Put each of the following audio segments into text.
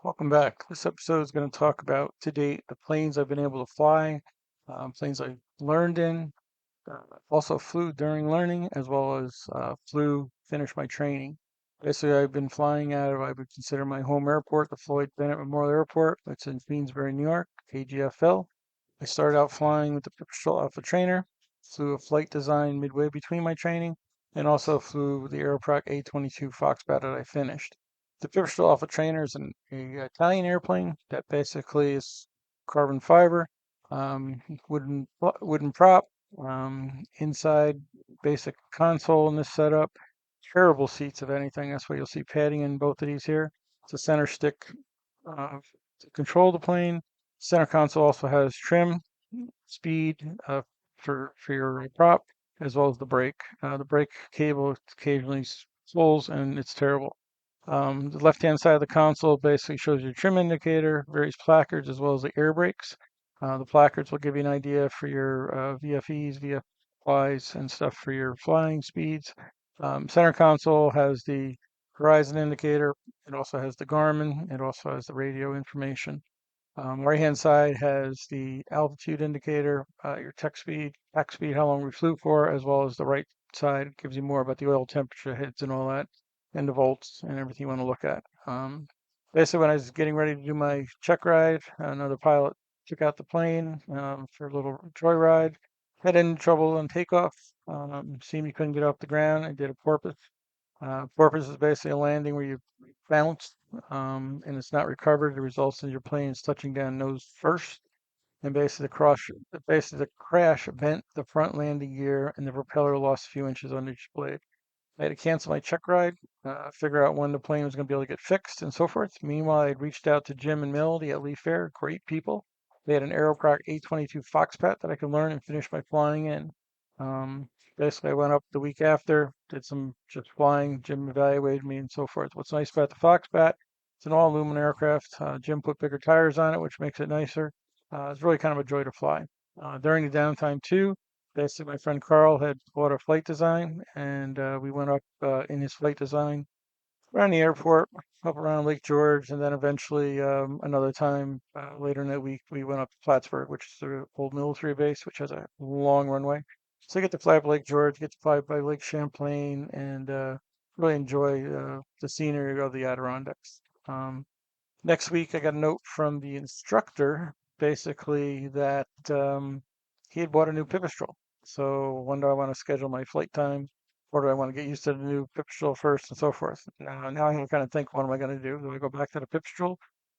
Welcome back. This episode is going to talk about to date the planes I've been able to fly, planes I learned in, also flew during learning, as well as finished my training. Basically, I've been flying out of, I would consider my home airport, the Floyd Bennett Memorial Airport. It's in Queensbury, New York, KGFL. I started out flying with the Pipistrel Alpha Trainer, flew a flight design midway between my training, and also flew the Aeroprac A22 Foxbat that I finished. The Pipistrel Alpha Trainer is a Italian airplane that basically is carbon fiber, wooden prop, inside basic console in this setup. Terrible seats, if anything. That's why you'll see padding in both of these here. It's a center stick to control the plane. Center console also has trim, speed for your prop, as well as the brake. The brake cable occasionally pulls, and it's terrible. The left-hand side of the console basically shows your trim indicator, various placards, as well as the air brakes. The placards will give you an idea for your VFEs, VFIs, and stuff for your flying speeds. Center console has the horizon indicator. It also has the Garmin. It also has the radio information. Right-hand side has the altitude indicator, your tech speed, how long we flew for, as well as the right side gives you more about the oil temperature, heads, and all that, and the volts and everything you want to look at. Basically, when I was getting ready to do my check ride, another pilot took out the plane for a little joyride. Had any trouble on takeoff. Seemed he couldn't get off the ground. I did a porpoise. Porpoise is basically a landing where you bounce and it's not recovered. It results in your planes touching down nose first. And basically the crash bent the front landing gear and the propeller lost a few inches on each blade. I had to cancel my check ride, figure out when the plane was going to be able to get fixed and so forth. Meanwhile, I had reached out to Jim and Melody at Leaf Air, great people. They had an Aeroprac A22 Foxpat that I could learn and finish my flying in. Um, Basically, I went up the week after, did some just flying. Jim evaluated me and so forth. What's nice about the Foxpat, it's an all aluminum aircraft. Jim put bigger tires on it, which makes it nicer. It's really kind of a joy to fly. During the downtime, too, basically, my friend Carl had bought a flight design, and we went up in his flight design around the airport, up around Lake George, and then eventually another time later in that week, we went up to Plattsburgh, which is the old military base, which has a long runway. So I get to fly up Lake George, get to fly by Lake Champlain, and really enjoy the scenery of the Adirondacks. Um, Next week, I got a note from the instructor, basically that he had bought a new Pipistrel. So when do I want to schedule my flight time? Or do I want to get used to the new Pipistrel first and so forth? Now I can kind of think, what am I going to do? Do I go back to the Pipistrel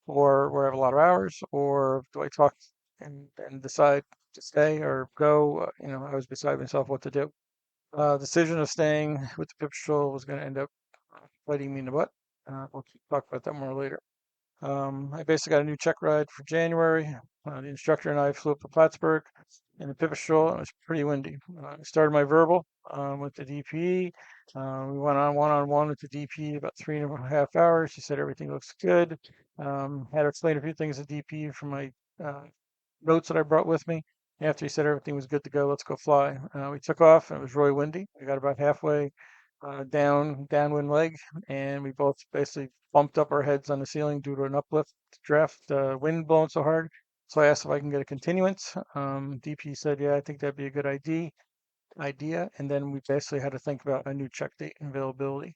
or where I have a lot of hours? Or do I talk and decide to stay or go? I was beside myself what to do. Decision of staying with the Pipistrel was going to end up biting me in the butt. We'll talk about that more later. I basically got a new check ride for January. The instructor and I flew up to Plattsburgh in the Pipistrel. It was pretty windy. I started my verbal with the DPE. We went on one-on-one with the DPE about 3.5 hours. He said everything looks good. Had to explain a few things to DPE from my uh, notes that I brought with me. After he said everything was good to go, let's go fly. We took off, and it was really windy. We got about halfway downwind leg, and we both basically bumped up our heads on the ceiling due to an uplift draft, wind blowing so hard. So I asked if I can get a continuance. DP said, yeah, I think that'd be a good idea. And then we basically had to think about a new check date and availability.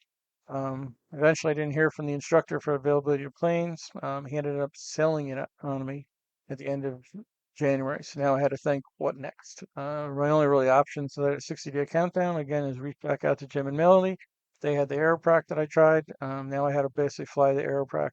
Eventually, I didn't hear from the instructor for availability of planes. He ended up selling it on me at the end of January. So now I had to think, what next? My only really option, so that 60-day countdown again is reach back out to Jim and Melody. They had the Aeroprac that I tried. Now I had to basically fly the Aeroprac,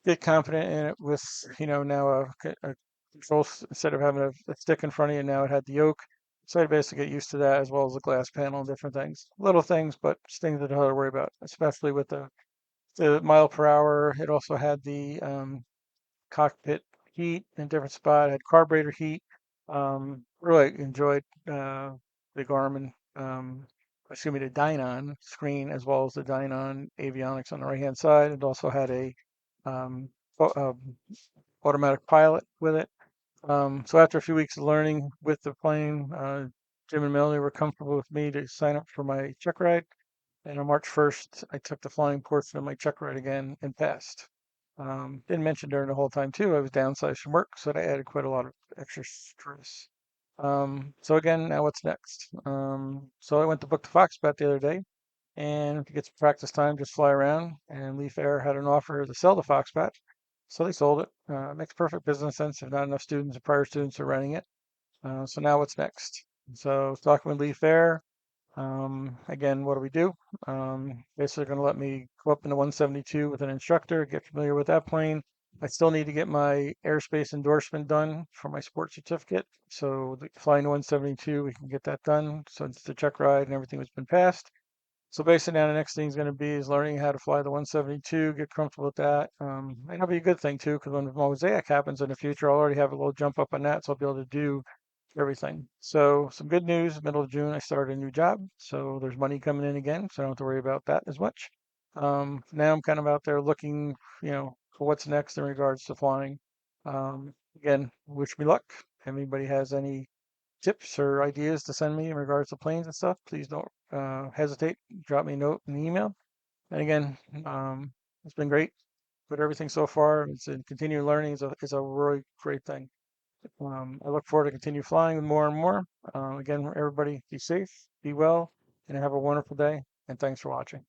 get confident in it with, now a control instead of having a stick in front of you. Now it had the yoke. So I basically get used to that as well as the glass panel and different things. Little things, but just things that I don't have to worry about, especially with the mile per hour. It also had the cockpit heat in different spot, had carburetor heat. Really enjoyed the Garmin, the Dynon screen as well as the Dynon avionics on the right hand side. It also had a um, automatic pilot with it. So after a few weeks of learning with the plane, Jim and Melanie were comfortable with me to sign up for my check ride. And on March 1st, I took the flying portion of my check ride again and passed. Didn't mention during the whole time too, I was downsized from work, so that added quite a lot of extra stress. So again, now what's next? So I went to book the Foxbat the other day, and to get some practice time, just fly around. And Leaf Air had an offer to sell the Foxbat, so they sold it. Makes perfect business sense if not enough students or prior students are renting it. So now what's next? So talking with Leaf Air. Again, what do we do? Basically, going to let me go up in the 172 with an instructor, get familiar with that plane. I still need to get my airspace endorsement done for my sports certificate. So flying the 172, we can get that done. So it's the check ride and everything has been passed. So basically now the next thing is going to be is learning how to fly the 172, get comfortable with that. And that'll be a good thing too, because when Mosaic happens in the future, I'll already have a little jump up on that, so I'll be able to do everything. So some good news, middle of June, I started a new job. So there's money coming in again, so I don't have to worry about that as much. Now I'm kind of out there looking, for what's next in regards to flying. Again, wish me luck. If anybody has any tips or ideas to send me in regards to planes and stuff, please don't hesitate. Drop me a note and email. And again, it's been great with everything so far. It's a continued learning is a really great thing. I look forward to continue flying with more and more. Again, everybody be safe, be well, and have a wonderful day. And thanks for watching.